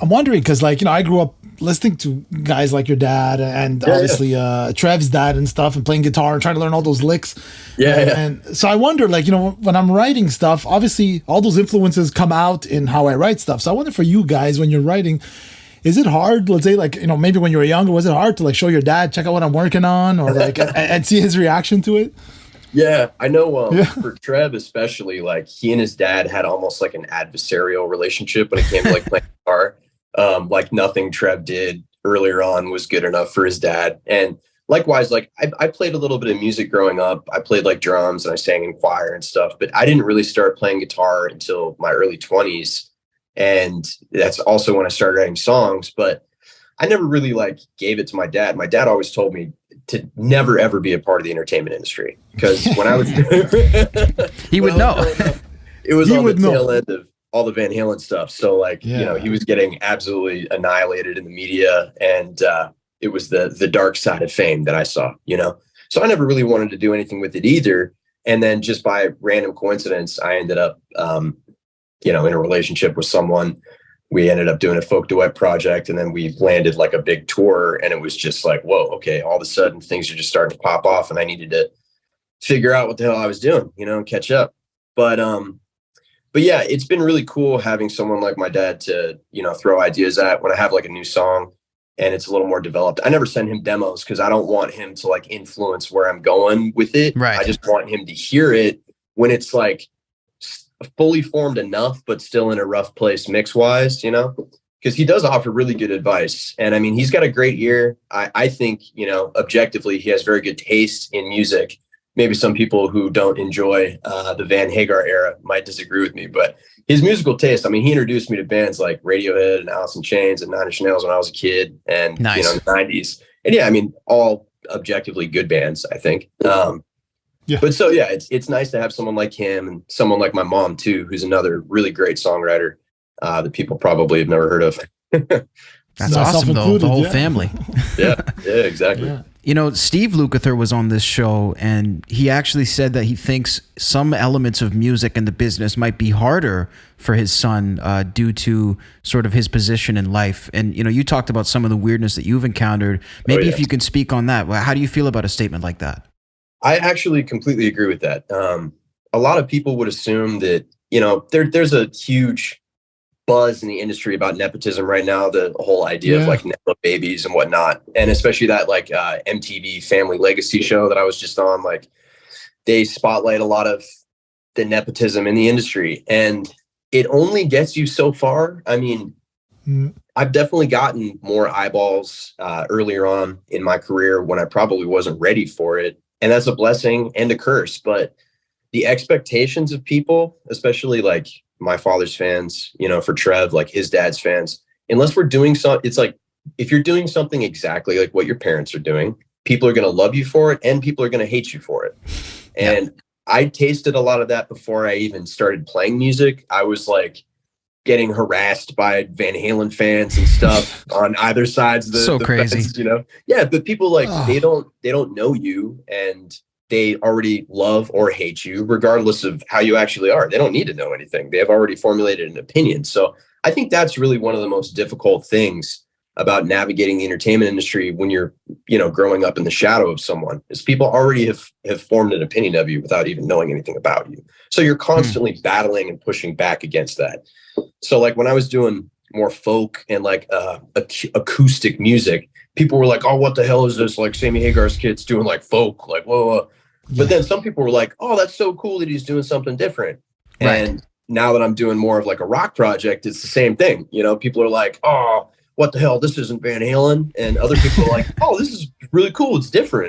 I'm wondering because, like, I grew up listening to guys like your dad and obviously Trev's dad and stuff, and playing guitar and trying to learn all those licks. And so I wonder, like, when I'm writing stuff, obviously all those influences come out in how I write stuff. So I wonder for you guys, when you're writing, is it hard? Let's say, like, maybe when you were younger, was it hard to like show your dad, check out what I'm working on, or like and see his reaction to it? Yeah, I know. For Trev especially, like, he and his dad had almost like an adversarial relationship when it came to like playing guitar. Like nothing Trev did earlier on was good enough for his dad. And likewise, like I played a little bit of music growing up. I played like drums and I sang in choir and stuff, but I didn't really start playing guitar until my early 20s. And that's also when I started writing songs, but I never really like gave it to my dad. My dad always told me to never, ever be a part of the entertainment industry. Because when I was, he would know. It was on the tail end of all the Van Halen stuff. So like, he was getting absolutely annihilated in the media, and it was the dark side of fame that I saw, so I never really wanted to do anything with it either. And then just by random coincidence, I ended up, in a relationship with someone. We ended up doing a folk duet project, and then we landed like a big tour, and it was just like, whoa, okay. All of a sudden things are just starting to pop off, and I needed to figure out what the hell I was doing, and catch up. But yeah, it's been really cool having someone like my dad to, throw ideas at when I have like a new song and it's a little more developed. I never send him demos because I don't want him to like influence where I'm going with it. Right. I just want him to hear it when it's like fully formed enough, but still in a rough place mix wise, because he does offer really good advice. And I mean, he's got a great ear. I think, objectively, he has very good taste in music. Maybe some people who don't enjoy the Van Hagar era might disagree with me, but his musical taste, I mean, he introduced me to bands like Radiohead and Alice in Chains and Nine Inch Nails when I was a kid, and, in the 90s. And yeah, I mean, all objectively good bands, I think. But so, yeah, it's nice to have someone like him and someone like my mom, too, who's another really great songwriter that people probably have never heard of. That's awesome, though. The whole family. Yeah, exactly. Yeah. Steve Lukather was on this show, and he actually said that he thinks some elements of music and the business might be harder for his son due to sort of his position in life. And, you talked about some of the weirdness that you've encountered. Maybe if you can speak on that. How do you feel about a statement like that? I actually completely agree with that. A lot of people would assume that, there's a huge buzz in the industry about nepotism right now, the whole idea of like Nepo babies and whatnot. And especially that like MTV Family Legacy show that I was just on, like they spotlight a lot of the nepotism in the industry, and it only gets you so far. I mean, I've definitely gotten more eyeballs earlier on in my career when I probably wasn't ready for it. And that's a blessing and a curse. But the expectations of people, especially like my father's fans, for Trev, like his dad's fans, unless we're doing it's like, if you're doing something exactly like what your parents are doing, people are going to love you for it and people are going to hate you for it. And I tasted a lot of that before I even started playing music. I was like getting harassed by Van Halen fans and stuff on either sides of the crazy fence, Yeah, but people like they don't know you, and they already love or hate you regardless of how you actually are. They don't need to know anything. They have already formulated an opinion. So I think that's really one of the most difficult things about navigating the entertainment industry when you're, growing up in the shadow of someone, is people already have formed an opinion of you without even knowing anything about you. So you're constantly battling and pushing back against that. So like when I was doing more folk and like acoustic music, people were like, oh, what the hell is this? Like Sammy Hagar's kids doing like folk, like, whoa. But then some people were like, oh, that's so cool that he's doing something different. Right. And now that I'm doing more of like a rock project, it's the same thing. People are like, oh, what the hell? This isn't Van Halen. And other people are like, oh, this is really cool. It's different.